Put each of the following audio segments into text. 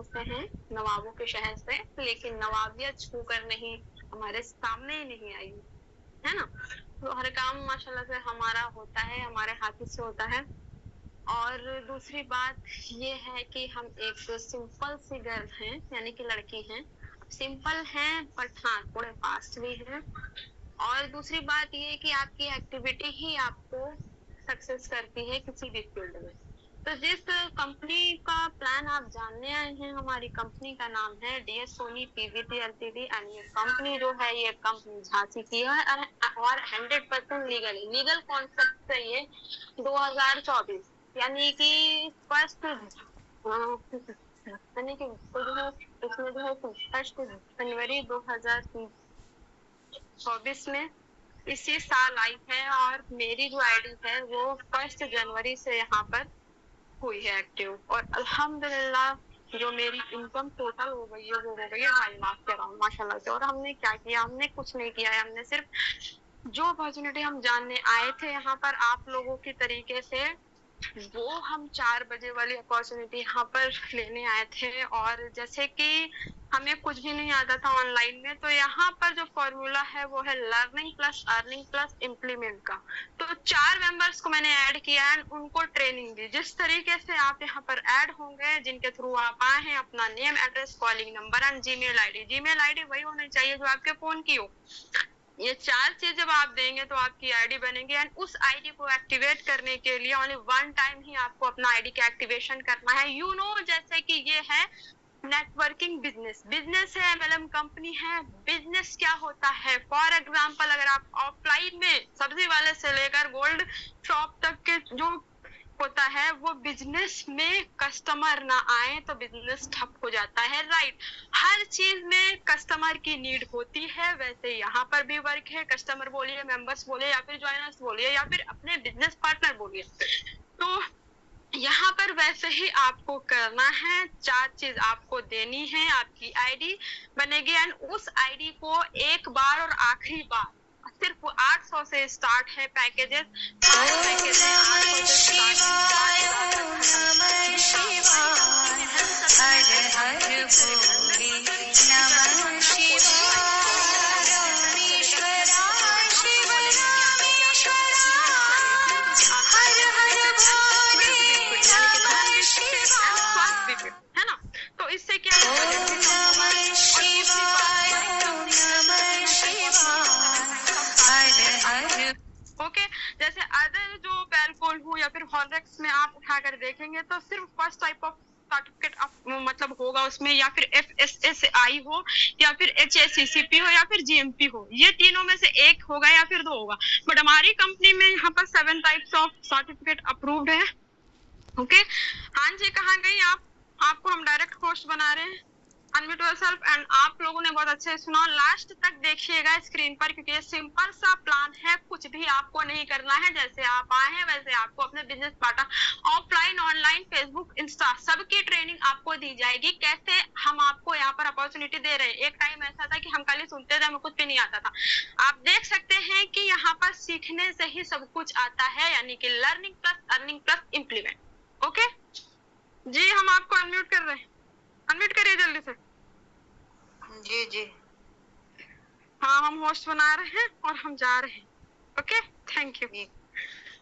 से हैं, नवाबों के शहर से, लेकिन नवाबियत छू कर नहीं, हमारे सामने ही नहीं आई, है ना। तो हर काम माशाल्लाह से हमारा होता है, हमारे हाथ से होता है। और दूसरी बात ये है कि हम एक सिंपल सी गर्ल हैं, यानी कि लड़की हैं, सिंपल हैं बट हाँ थोड़े फास्ट भी हैं। और दूसरी बात ये है कि आपकी एक्टिविटी ही आपको सक्सेस करती है किसी भी फील्ड में। तो जिस कंपनी का प्लान आप जानने आए हैं, हमारी कंपनी का नाम है DS Soni PVT LTD and ये कंपनी जो है ये कंपनी झांसी की है और 100% लीगल है। लीगल कॉन्सेप्ट से ये 2024 यानी कि फर्स्ट यानी कि जो है इसमें जो है 1 जनवरी 2024 में इसी साल आई है और मेरी जो आईडी है वो 1 जनवरी से यहाँ पर हुई है एक्टिव। और अल्हम्दुलिल्लाह जो मेरी इनकम टोटल हो गई है वो हो गई है 2.5 लाख के अराउंड माशाल्लाह से। और हमने क्या किया, हमने कुछ नहीं किया है, हमने सिर्फ जो अपॉर्चुनिटी हम जानने आए थे यहाँ पर आप लोगों की तरीके से, वो हम 4 बजे वाली अपॉर्चुनिटी यहाँ पर लेने आए थे। और जैसे कि हमें कुछ भी नहीं आता था ऑनलाइन में, तो यहाँ पर जो फॉर्मूला है वो है learning plus earning plus implement का। तो 4 मेंबर्स को मैंने ऐड किया एंड उनको ट्रेनिंग दी। जिस तरीके से आप यहाँ पर ऐड होंगे, जिनके थ्रू आप आए हैं, अपना name address calling number and Gmail ID वही होनी चाहिए जो आपके फोन की हो। ये 4 चीज जब आप देंगे तो आपकी आईडी बनेगी एंड उस आईडी को एक्टिवेट करने के लिए ओनली 1 टाइम ही आपको अपना आईडी का एक्टिवेशन करना है। जैसे कि ये है नेटवर्किंग बिजनेस है, एमएलएम कंपनी है। बिजनेस क्या होता है, फॉर एग्जांपल अगर आप ऑफलाइन में सब्जी वाले से लेकर गोल्ड शॉप तक के जो होता है, वो बिजनेस में कस्टमर ना आए तो बिजनेस ठप हो जाता है, राइट। हर चीज में कस्टमर की नीड होती है, वैसे यहाँ पर भी वर्क है। कस्टमर बोलिए, मेंबर्स बोलिए या फिर ज्वाइनर्स बोलिए या फिर अपने बिजनेस पार्टनर बोलिए, तो यहाँ पर वैसे ही आपको करना है। 4 चीज आपको देनी है, आपकी आईडी बनेगी एंड उस आईडी को एक बार और आखिरी बार सिर्फ 800 से स्टार्ट है पैकेजेस। है ना, तो इससे क्या ओके। जैसे अदर जो बेलकोल हो या फिर हॉर्लिक्स में आप उठाकर देखेंगे तो सिर्फ फर्स्ट टाइप ऑफ सर्टिफिकेट मतलब होगा उसमें, या फिर FSSAI हो या फिर HACCP हो या फिर GMP हो, ये तीनों में से एक होगा या फिर 2 होगा। बट हमारी कंपनी में यहाँ पर 7 टाइप्स ऑफ सर्टिफिकेट अप्रूव्ड है। ओके हाँ जी, कहाँ गई आप? आपको हम डायरेक्ट होस्ट बना रहे हैं, अनम्यूट योरसेल्फ। एंड आप लोगों ने बहुत अच्छे सुना, लास्ट तक देखिएगा स्क्रीन पर, क्योंकि ये सिंपल सा प्लान है, कुछ भी आपको नहीं करना है। जैसे आप आए हैं वैसे आपको अपने business partner offline online Facebook Insta सबकी ट्रेनिंग आपको दी जाएगी। कैसे हम आपको यहाँ पर अपॉर्चुनिटी दे रहे हैं। एक टाइम ऐसा था कि हम खाली सुनते थे, हमें कुछ भी नहीं आता था। आप देख सकते हैं कि यहाँ पर सीखने से ही सब कुछ आता है, यानी कि learning plus earning plus implement. Okay जी, हम आपको अनम्यूट कर रहे हैं, अनम्यूट करिए जल्दी से। जी जी हाँ, हम होस्ट बना रहे हैं और हम जा रहे हैं। Okay, thank you.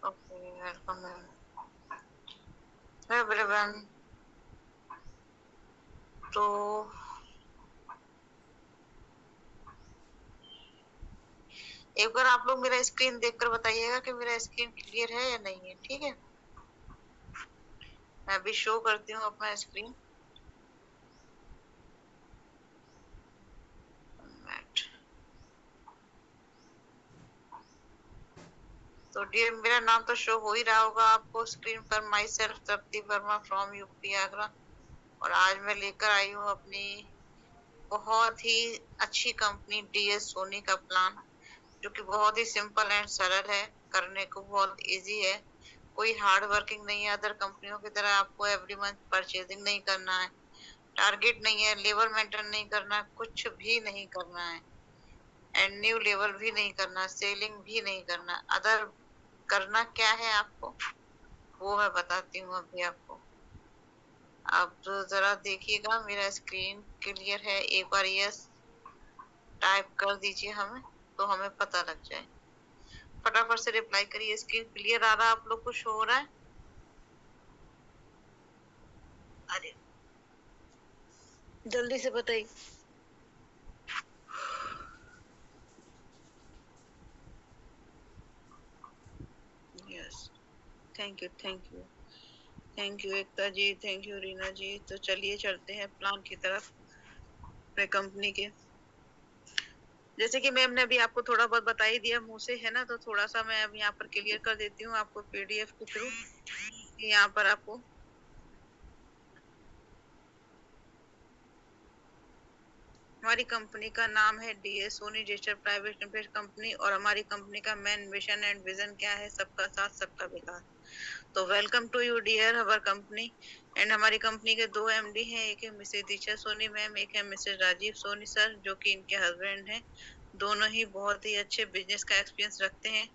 Okay, welcome everyone. तो एक बार आप लोग मेरा स्क्रीन देखकर बताइएगा कि मेरा स्क्रीन क्लियर है या नहीं है, ठीक है। मैं अभी शो करती हूँ अपना स्क्रीन। तो डियर, मेरा नाम तो शो हो ही रहा होगा आपको स्क्रीन पर, my self Tripti Verma from UP Agra. और आज मैं लेकर आई हूँ अपनी बहुत ही अच्छी कंपनी डीएस सोनी का प्लान, जो कि बहुत ही सिंपल एंड सरल है, करने को बहुत इजी है, कोई हार्ड वर्किंग नहीं है। अदर कंपनियों की तरह आपको एवरी मंथ परचेजिंग नहीं करना है, टारगेट नहीं है, लेवल मेंटेन नहीं करना, कुछ भी नहीं करना है, एंड न्यू लेवल भी नहीं करना, सेलिंग भी नहीं करना। अदर करना क्या है आपको, वो मैं बताती हूँ अभी आपको। अब जरा देखिएगा मेरा स्क्रीन क्लियर है, एक बार यस टाइप कर दीजिए हमें, तो हमें पता लग जाए। फटाफट से रिप्लाई करिए। स्क्रीन क्लियर आ रहा है, आप लोग को शो हो रहा है? अरे जल्दी से बताइए। Yes, thank you thank you thank you Ekta ji, thank you Reena ji. तो चलिए चलते हैं प्लान की तरफ अपने कंपनी के। जैसे कि मैम ने अभी आपको थोड़ा बहुत बता ही दिया मुंह से, है ना, तो थोड़ा सा मैं अब यहाँ पर क्लियर कर देती हूँ आपको पीडीएफ के थ्रू। यहाँ पर आपको हमारी कंपनी का नाम है DS Soni digital private limited company, और हमारी कंपनी का मेन मिशन एंड विजन क्या है? सबका साथ सबका विकास। तो welcome to you dear our company. And हमारी कंपनी के 2 एमडी हैं, एक है मिसेज दीक्षा सोनी मैम, एक है मिसेज राजीव सोनी सर, जो कि इनके हस्बैंड हैं। दोनों ही बहुत ही अच्छे बिजनेस का एक्सपीरियंस रखते हैं।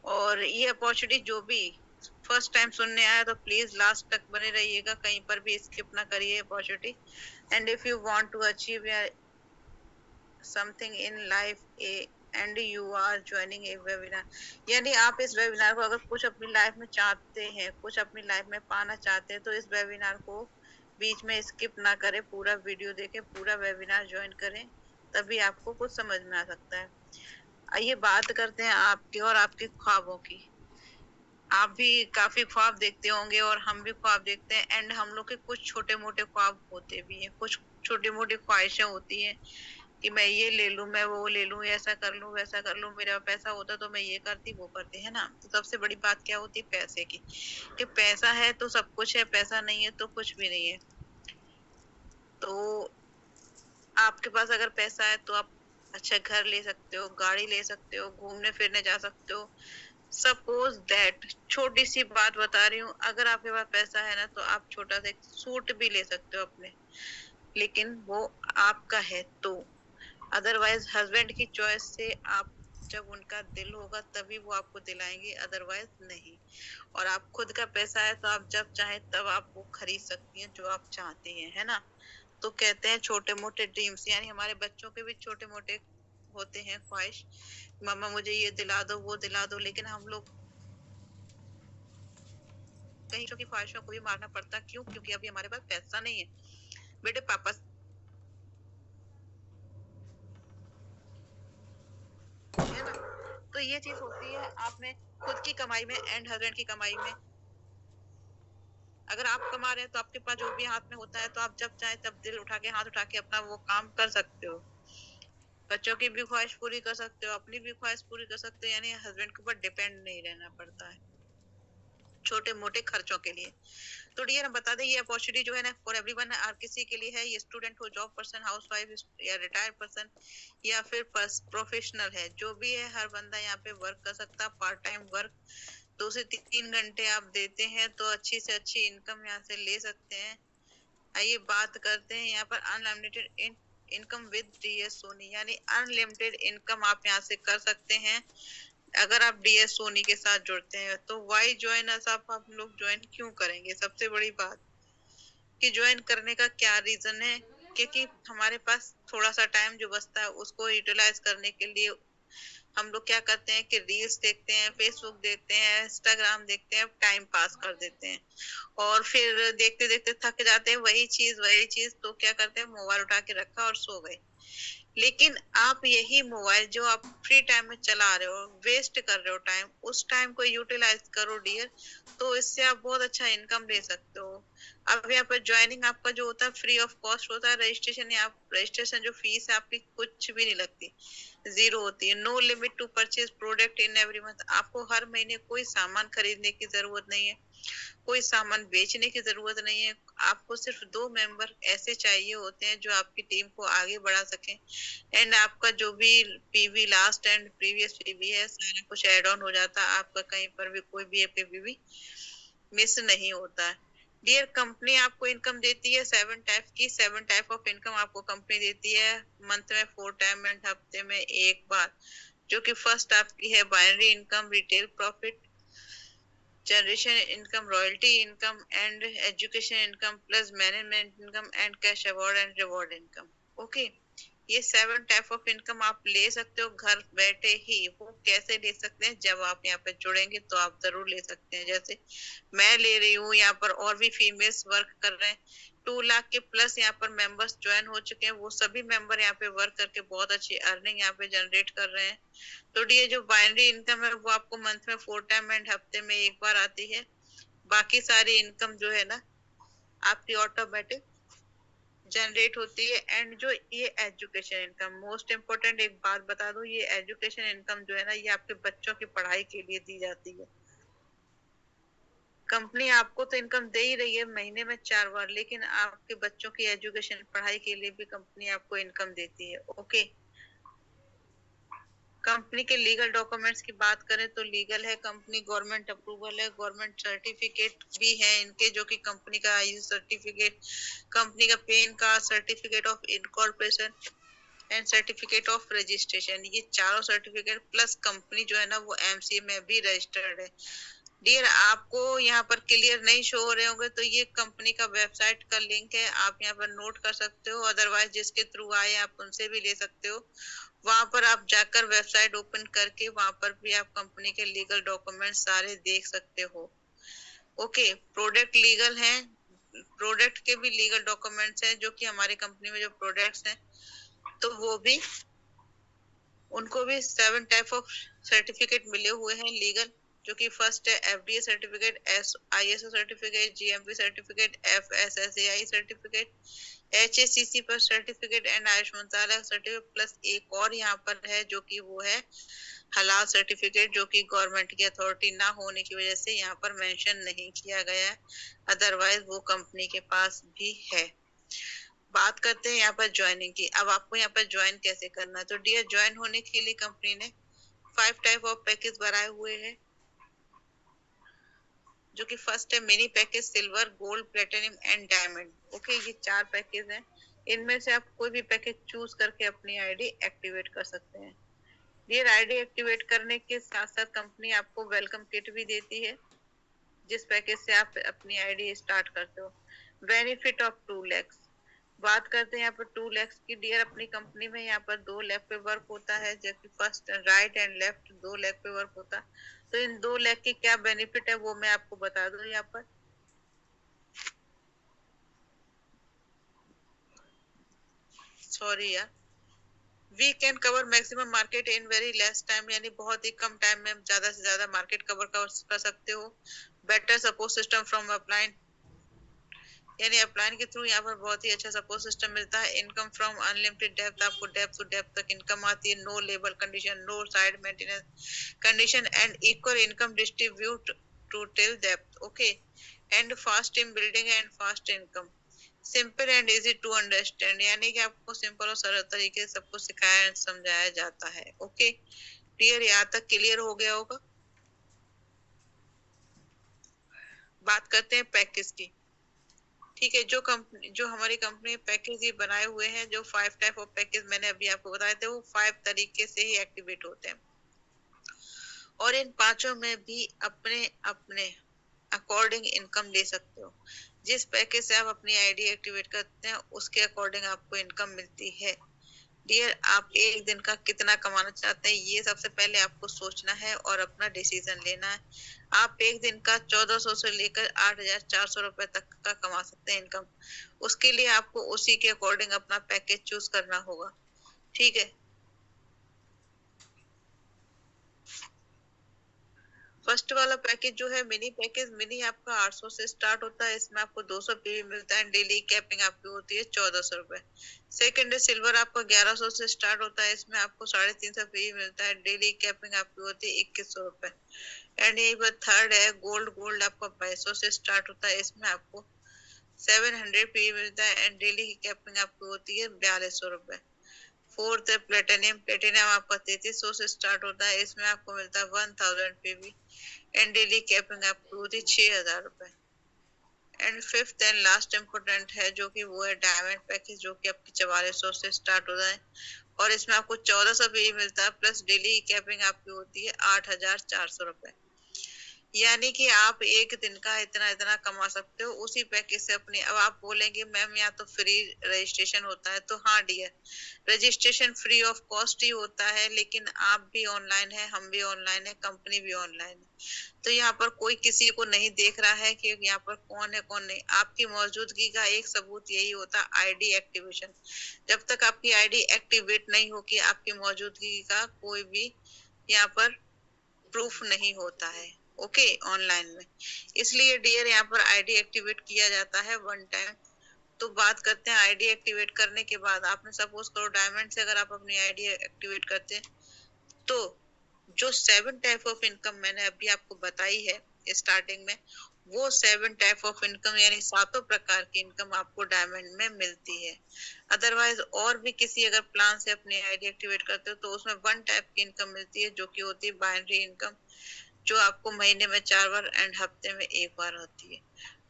और ये अपॉर्चुनिटी जो भी फर्स्ट टाइम सुनने आया तो प्लीज लास्ट तक बने रहिएगा, कहीं पर भी स्किप ना करिए opportunity. And if you want to achieve something in life and you are joining a webinar, यानी आप इस वेबिनार को अगर कुछ अपनी लाइफ में चाहते हैं, कुछ अपनी लाइफ में पाना चाहते हैं, तो इस वेबिनार को बीच में स्किप ना करें, पूरा वीडियो देखें, पूरा वेबिनार ज्वाइन करें, तभी आपको कुछ समझ में आ सकता है। आइए बात करते हैं आपके और आपके ख्वाबों की। आप भी काफी ख्वाब देखते होंगे और हम भी ख्वाब देखते हैं, एंड हम लोग के कुछ छोटे मोटे ख्वाब होते भी हैं, कुछ छोटी मोटी ख्वाहिशें होती हैं कि मैं ये ले लूं, मैं वो ले लूं, ऐसा कर लूं, वैसा कर लूं, मेरा पैसा होता तो मैं ये करती वो करती, है ना। तो सबसे बड़ी बात क्या होती है? पैसे की, कि पैसा है तो सब कुछ है, पैसा नहीं है तो कुछ भी नहीं है। तो आपके पास अगर पैसा है तो आप अच्छा घर ले सकते हो, गाड़ी ले सकते हो, घूमने फिरने जा सकते हो। सपोज दैट, छोटी सी बात बता रही हूँ, अगर आपके पास पैसा है ना तो आप छोटा सा एक सूट भी ले सकते हो अपने, लेकिन वो आपका है तो। अदरवाइज हस्बैंड की चॉइस से आप, जब उनका दिल होगा तभी वो आपको दिलाएंगे, अदरवाइज नहीं। और आप खुद का पैसा है तो आप जब चाहे तब आप वो खरीद सकती हैं जो आप चाहती हैं, है ना। तो कहते हैं छोटे मोटे ड्रीम्स, यानी हमारे बच्चों के भी छोटे मोटे होते हैं ख्वाहिश, मम्मा मुझे ये दिला दो वो दिला दो, लेकिन हम लोग कहीं की ख्वाहिशों को भी मारना पड़ता, क्यों? क्योंकि अभी हमारे पास पैसा नहीं है। बेटे पापा, है ना। तो ये चीज होती है, आपने खुद की कमाई में एंड हस्बैंड की कमाई में, अगर आप कमा रहे हैं तो आपके पास जो भी हाथ में होता है तो आप जब चाहे तब दिल उठा के, हाथ उठा के अपना वो काम कर सकते हो। बच्चों की भी ख्वाहिश पूरी कर सकते हो, अपनी भी ख्वाहिश पूरी कर सकते हो, यानी हस्बैंड के ऊपर डिपेंड नहीं रहना पड़ता है छोटे मोटे खर्चों के लिए। तो डियर हम बता दें, ये अपॉर्चुनिटी जो है ना फॉर एवरीवन, हर किसी के लिए है। ये स्टूडेंट हो, जॉब पर्सन, हाउस वाइफ या रिटायर्ड पर्सन, या फिर प्रोफेशनल है, जो भी है हर बंदा यहाँ पे वर्क कर सकता है। पार्ट टाइम वर्क 2 से 3 घंटे आप देते हैं तो अच्छी से अच्छी इनकम यहाँ से ले सकते हैं। आइए बात करते हैं यहाँ पर unlimited income with DS Soni, यानी अनलिमिटेड इनकम आप यहाँ से कर सकते हैं अगर आप डीएस सोनी के साथ जुड़ते हैं। तो वाई ज्वाइन अस, आप लोग ज्वाइन क्यों करेंगे? सबसे बड़ी बात कि ज्वाइन करने का क्या रीजन है, क्योंकि हमारे पास थोड़ा सा टाइम जो बचता है उसको यूटिलाइज करने के लिए हम लोग क्या करते हैं कि रील्स देखते हैं, फेसबुक देखते हैं, इंस्टाग्राम देखते हैं, टाइम पास कर देते हैं, और फिर देखते देखते थक जाते हैं, वही चीज तो क्या करते हैं, मोबाइल उठा के रखा और सो गए। लेकिन आप यही मोबाइल जो आप फ्री टाइम में चला रहे हो, वेस्ट कर रहे हो टाइम, उस टाइम को यूटिलाइज करो डियर, तो इससे आप बहुत अच्छा इनकम ले सकते हो। अब यहाँ पर ज्वाइनिंग आपका जो होता है फ्री ऑफ कॉस्ट होता है। रजिस्ट्रेशन, या आप रजिस्ट्रेशन जो फीस है आपकी कुछ भी नहीं लगती, जीरो होती है। No limit to purchase product in every month, आपको हर महीने कोई सामान खरीदने की जरूरत नहीं है, कोई सामान बेचने की जरूरत नहीं है। आपको सिर्फ 2 मेंबर ऐसे चाहिए होते हैं जो आपकी टीम को आगे बढ़ा सकें, एंड आपका जो भी PV last and previous PV है सारा कुछ ऐड ऑन हो जाता है, आपका कहीं पर भी कोई भी पीवी मिस नहीं होता है। डियर कंपनी आपको इनकम देती है 7 टाइप ऑफ इनकम आपको कंपनी देती है मंथ में 4 टाइम एंड हफ्ते में 1 बार, जो कि फर्स्ट आपकी है binary income, retail profit, generation income, royalty income and education income plus management income and cash award and reward income. Okay, ये 7 टाइप ऑफ इनकम आप ले सकते हो घर बैठे ही। वो कैसे ले सकते हैं, जब आप यहाँ पे जुड़ेंगे तो आप जरूर ले सकते हैं। जैसे मैं ले रही हूँ, यहाँ पर और भी फीमेल्स वर्क कर रहे हैं। 2 लाख के प्लस यहाँ पर मेंबर्स ज्वाइन हो चुके हैं। वो सभी मेंबर यहाँ पे वर्क करके बहुत अच्छी अर्निंग यहाँ पे जनरेट कर रहे हैं। तो ये जो बाइनरी इनकम है वो आपको मंथ में 4 टाइम एंड हफ्ते में एक बार आती है। बाकी सारी इनकम जो है ना आपकी ऑटोमेटिक जनरेट होती है। एंड जो ये एजुकेशन इनकम, मोस्ट इम्पोर्टेंट एक बात बता दूं, ये एजुकेशन इनकम जो है ना ये आपके बच्चों की पढ़ाई के लिए दी जाती है। कंपनी आपको तो इनकम दे ही रही है महीने में 4 बार, लेकिन आपके बच्चों की एजुकेशन पढ़ाई के लिए भी कंपनी आपको इनकम देती है। ओके, कंपनी के लीगल डॉक्यूमेंट्स की बात करें तो लीगल है, कंपनी गवर्नमेंट अप्रूवल है, गवर्नमेंट सर्टिफिकेट भी है इनके, जो कि कंपनी का आयु सर्टिफिकेट, कंपनी का PAN card, certificate of incorporation and certificate of registration. ये चारों सर्टिफिकेट प्लस कंपनी जो है ना वो एमसीए में भी रजिस्टर्ड है। डियर, आपको यहाँ पर क्लियर नहीं शो हो रहे होंगे तो ये कंपनी का वेबसाइट का लिंक है, आप यहाँ पर नोट कर सकते हो। अदरवाइज जिसके थ्रू आए आप उनसे भी ले सकते हो। वहां पर आप जाकर वेबसाइट ओपन करके वहां पर भी आप कंपनी के लीगल डॉक्यूमेंट सारे देख सकते हो। ओके, प्रोडक्ट लीगल हैं, प्रोडक्ट के भी लीगल डॉक्यूमेंट्स हैं, जो कि हमारी कंपनी में जो प्रोडक्ट्स हैं तो वो भी उनको भी 7 टाइप ऑफ सर्टिफिकेट मिले हुए हैं लीगल, जो कि फर्स्ट है FDA certificate, ISO certificate, GMP certificate, FSSAI certificate, HACC पर सर्टिफिकेट एंड आयुष मंत्रालय सर्टिफिकेट प्लस एक और यहाँ पर है जो कि वो है हलाल सर्टिफिकेट, जो कि गवर्नमेंट की अथॉरिटी ना होने की वजह से यहाँ पर मेंशन नहीं किया गया है। अदरवाइज वो कंपनी के पास भी है। बात करते हैं यहाँ पर ज्वाइनिंग की। अब आपको यहाँ पर ज्वाइन कैसे करना है, तो डियर ज्वाइन होने के लिए कंपनी ने 5 टाइप ऑफ पैकेज बनाए हुए हैं, जो कि फर्स्ट है mini package, silver, gold, platinum and diamond. Okay, ये 4 पैकेज हैं। इनमें से आप कोई भी पैकेज चूज करके अपनी आईडी एक्टिवेट कर सकते हैं। डियर, आईडी एक्टिवेट करने के साथ साथ कंपनी आपको वेलकम किट भी देती है, जिस पैकेज से आप अपनी आईडी स्टार्ट करते हो। बेनिफिट ऑफ 2 lakhs, बात करते हैं यहाँ पर 2 lakhs की। डियर, अपनी कंपनी में यहाँ पर 2 लाख पे वर्क होता है, जबकि first right and left 2 lakh पे वर्क होता है। तो इन 2 लाख की क्या बेनिफिट है वो मैं आपको बता दूं यहाँ पर। सॉरी यार, we can cover maximum market in very less time, यानी बहुत ही कम टाइम में ज्यादा से ज्यादा मार्केट कवर कर सकते हो। Better support system from upline, यानी अपलाइन के थ्रू यहाँ पर बहुत ही अच्छा सपोर्ट सिस्टम मिलता है। इनकम फ्रॉम अनलिमिटेड डेप्थ, आपको डेप्थ टू डेप्थ तक इनकम आती है। No labour condition, no side maintenance condition and equal income distribute to till depth. Okay, and fast in building and fast income, simple and easy to understand, यानी कि आपको simple और सरल तरीके से सब कुछ सिखाया समझाया जाता है। ओके क्लियर, यहाँ तक क्लियर हो गया होगा। बात करते हैं पैकेज की। ठीक है, जो हमारी कंपनी पैकेज ये बनाए हुए हैं, जो 5 टाइप ऑफ पैकेज मैंने अभी आपको बताए थे, वो 5 तरीके से ही एक्टिवेट होते हैं। और इन पांचों में भी अपने अपने अकॉर्डिंग इनकम ले सकते हो। जिस पैकेज से आप अपनी आईडी एक्टिवेट करते हैं उसके अकॉर्डिंग आपको इनकम मिलती है। डियर, आप एक दिन का कितना कमाना चाहते हैं ये सबसे पहले आपको सोचना है और अपना डिसीजन लेना है। आप एक दिन का 1400 से लेकर 8400 रुपए तक का कमा सकते हैं इनकम। उसके लिए आपको उसी के अकॉर्डिंग अपना पैकेज चूज करना होगा। ठीक है, फर्स्ट वाला पैकेज जो है मिनी पैकेज, मिनी आपका 800 से स्टार्ट होता है। इसमें आपको 200 पीवी मिलता है। डेली कैपिंग आपकी होती है 1400 रुपए। सेकेंड है सिल्वर, आपका 1100 से स्टार्ट होता है। इसमें आपको 350 पीवी मिलता है। डेली कैपिंग आपकी होती है 2100 रुपए। एंड यही पर थर्ड है गोल्ड, गोल्ड आपका 2200 से स्टार्ट होता है। इसमें आपको 700 पीवी मिलता है एंड डेली की कैपिंग आपकी होती है 4200 रुपए। फोर्थ है प्लेटिनियम, प्लेटिनियम आपका 3300 से स्टार्ट होता है। इसमें आपको मिलता है 1000 पीवी एंड डेली कैपिंग आपकी होती है 6000 रुपए। And fifth and last important है जो कि वो है डायमंड पैकेज, जो कि आपकी 4400 से स्टार्ट होता है और इसमें आपको 1400 पीवी मिलता है प्लस डेली कैपिंग आपकी होती है 8400 रुपए। यानी कि आप एक दिन का इतना इतना कमा सकते हो उसी पैकेज से अपनी। अब आप बोलेंगे मैम यहाँ तो फ्री रजिस्ट्रेशन होता है, तो हाँ dear, registration free of cost ही होता है, लेकिन आप भी ऑनलाइन है, हम भी ऑनलाइन है, कंपनी भी ऑनलाइन है। तो यहाँ पर कोई किसी को नहीं देख रहा है कि यहाँ पर कौन है कौन नहीं। आपकी मौजूदगी का एक सबूत यही होता है आईडी एक्टिवेशन। जब तक आपकी आईडी एक्टिवेट नहीं होगी, आपकी मौजूदगी का कोई भी यहाँ पर प्रूफ नहीं होता है। ओके, ऑनलाइन में। इसलिए डियर यहाँ पर आईडी एक्टिवेट किया जाता है वन टाइम। तो बात करते हैं आईडी एक्टिवेट करने के बाद। आपने सपोज करो डायमंड से अगर आप अपनी आईडी एक्टिवेट करते हैं, तो जो 7 टाइप ऑफ इनकम मैंने अभी आपको बताई है स्टार्टिंग में, वो 7 टाइप ऑफ इनकम यानी 7 प्रकार की इनकम आपको डायमंड में मिलती है। अदरवाइज और भी किसी अगर प्लान से अपनी आईडी एक्टिवेट करते हो तो उसमें 1 टाइप की इनकम मिलती है, जो कि होती है बाइनरी इनकम, जो आपको महीने में 4 बार एंड हफ्ते में 1 बार होती है।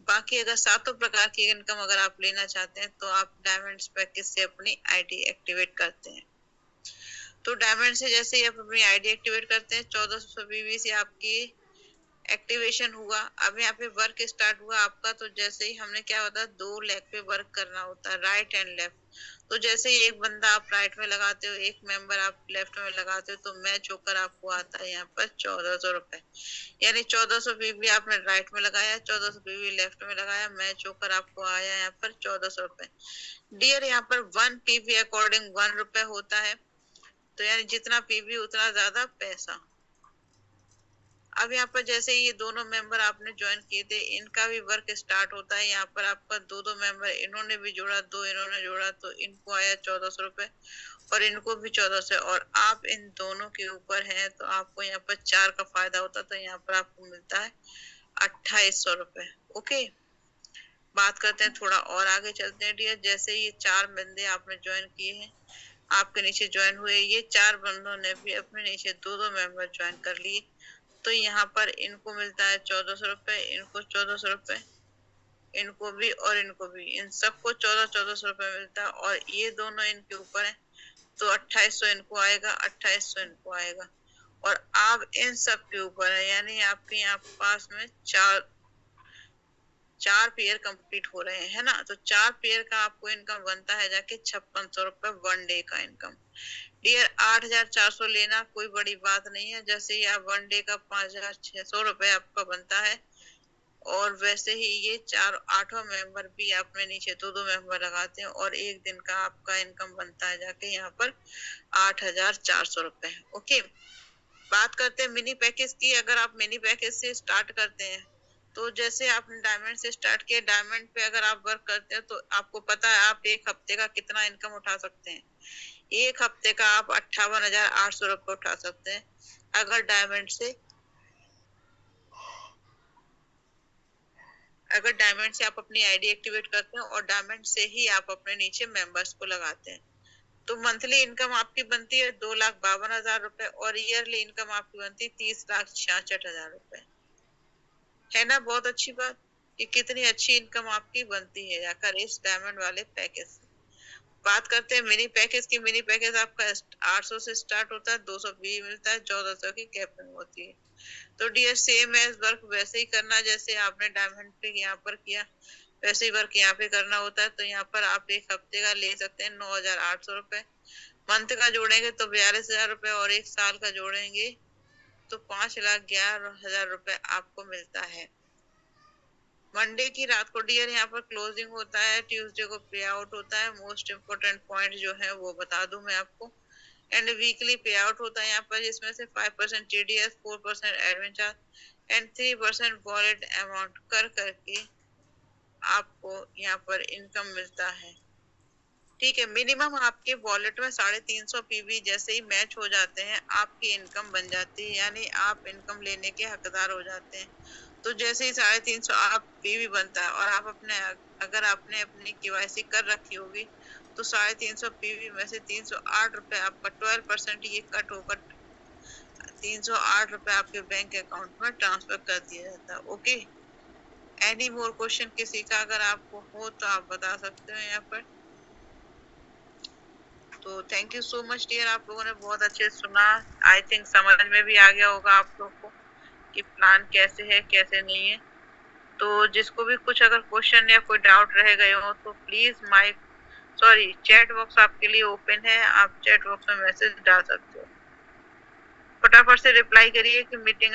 बाकी अगर 7 प्रकार की इनकम अगर आप लेना चाहते हैं तो आप डायमंड पैकेज से अपनी आईडी एक्टिवेट करते हैं। तो डायमंड से जैसे ही आप अपनी आईडी एक्टिवेट करते हैं, 1400 बीबी से आपकी एक्टिवेशन हुआ। अब यहाँ पे वर्क स्टार्ट हुआ आपका। तो जैसे ही हमने क्या होता है, 2 लेग पे वर्क करना होता है, राइट एंड लेफ्ट। तो जैसे ही एक बंदा आप राइट में लगाते हो, एक मेंबर आप लेफ्ट में लगाते हो, तो मैच होकर आपको आता है यहाँ पर 1400 रुपए। यानी 1400 बीबी आपने राइट में लगाया, 1400 बीबी लेफ्ट में लगाया, मैच होकर आपको आया यहाँ पर 1400 रुपए। डियर यहाँ पर 1 पीवी अकॉर्डिंग 1 रुपए होता है। तो यानी जितना पीवी उतना ज्यादा पैसा। अब यहाँ पर जैसे ये दोनों मेंबर आपने ज्वाइन किए थे, इनका भी वर्क स्टार्ट होता है। यहाँ पर आपका 2 मेंबर इन्होंने भी जोड़ा, 2 इन्होंने जोड़ा, तो इनको आया 1400 रुपए और इनको भी 1400। और आप इन दोनों के ऊपर हैं तो आपको यहाँ पर 4 का फायदा होता है, तो यहाँ पर आपको मिलता है 2800 रुपए। ओके, बात करते हैं थोड़ा और आगे चलते हैं डियर। जैसे ये 4 बंदे आपने ज्वाइन किए हैं, आपके नीचे ज्वाइन हुए, ये 4 बंदों ने भी अपने नीचे 2 मेंबर ज्वाइन कर लिए, तो यहाँ पर इनको मिलता है 1400 रुपए, इनको 1400 रुपए, इनको भी और इनको भी, इन सबको 1400 रुपए मिलता है। और ये दोनों इनके ऊपर है तो 2800 इनको आएगा, 2800 इनको आएगा। और आप इन सब के ऊपर है, यानी आपके यहाँ पास में चार पेयर कंप्लीट हो रहे हैं ना। तो 4 पेयर का आपको इनकम बनता है जाके 5600 रुपए 1 डे का इनकम। डियर 8400 लेना कोई बड़ी बात नहीं है। जैसे ही आप 1 डे का 5600 रुपए आपका बनता है, और वैसे ही ये 8वां मेंबर भी अपने नीचे 2 मेंबर लगाते हैं, और एक दिन का आपका इनकम बनता है जाके यहाँ पर 8400 रुपए। ओके, बात करते हैं मिनी पैकेज की। अगर आप मिनी पैकेज से स्टार्ट करते हैं, तो जैसे आपने डायमंड से स्टार्ट किया, डायमंड पे अगर आप वर्क करते हैं तो आपको पता है आप एक हफ्ते का कितना इनकम उठा सकते हैं। एक हफ्ते का आप 58,800 रुपए उठा सकते हैं अगर डायमंड से आप अपनी आईडी एक्टिवेट करते हैं और डायमंड से ही आप अपने नीचे मेंबर्स को लगाते हैं। तो मंथली इनकम आपकी बनती है 2,52,000 रुपए, और ईयरली इनकम आपकी बनती है 30,66,000 रुपए। है ना बहुत अच्छी बात, कि कितनी अच्छी इनकम आपकी बनती है जाकर इस डायमंड वाले पैकेज से। बात करते हैं मिनी पैकेज की। मिनी पैकेज आपका 800 से स्टार्ट होता है, 220 मिलता है, 1400 की कैपिंग होती है। तो डियर सेम एज वर्क वैसे ही करना जैसे आपने डायमंड पे यहाँ पर किया, वैसे ही वर्क यहाँ पे करना होता है। तो यहाँ पर आप एक हफ्ते का ले सकते हैं 9,800 रुपए, मंथ का जोड़ेंगे तो 42,000 रुपए, और एक साल का जोड़ेंगे तो 5,11,000 रुपए आपको मिलता है। मंडे की रात को डियर यहाँ पर क्लोजिंग होता है, ट्यूसडे को पे आउट होता है। मोस्ट इम्पोर्टेंट पॉइंट जो है वो बता दूं मैं आपको। एंड वीकली पे आउट होता है यहाँ पर, जिसमें से 5% TDS, 4% admin charge and 3% wallet amount कर करके आपको यहाँ पर इनकम मिलता है। ठीक है, मिनिमम आपके वॉलेट में 350 पीवी जैसे ही मैच हो जाते हैं आपकी इनकम बन जाती है, यानी आप इनकम लेने के हकदार हो जाते हैं। तो जैसे ही 350 आप पीवी बनता है, और आप अगर आपने अपनी केवाईसी कर रखी होगी, तो 350 पीवी में से 308 रुपए आपका 12% ये कट होकर 308 रुपए आपके बैंक अकाउंट में ट्रांसफर कर दिया जाता है। ओके, एनी मोर क्वेश्चन किसी का अगर आपको हो तो आप बता सकते हो यहाँ पर। तो thank you so much dear, आप लोगों ने बहुत अच्छे सुना। आई थिंक समझ में भी आ गया होगा आप लोग को। कि प्लान कैसे है कैसे नहीं है। तो जिसको भी कुछ अगर क्वेश्चन या कोई डाउट रह गए हो तो प्लीज चैट बॉक्स आपके लिए ओपन है, आप चैट बॉक्स में मैसेज डाल सकते हो। फटाफट से रिप्लाई करिए कि मीटिंग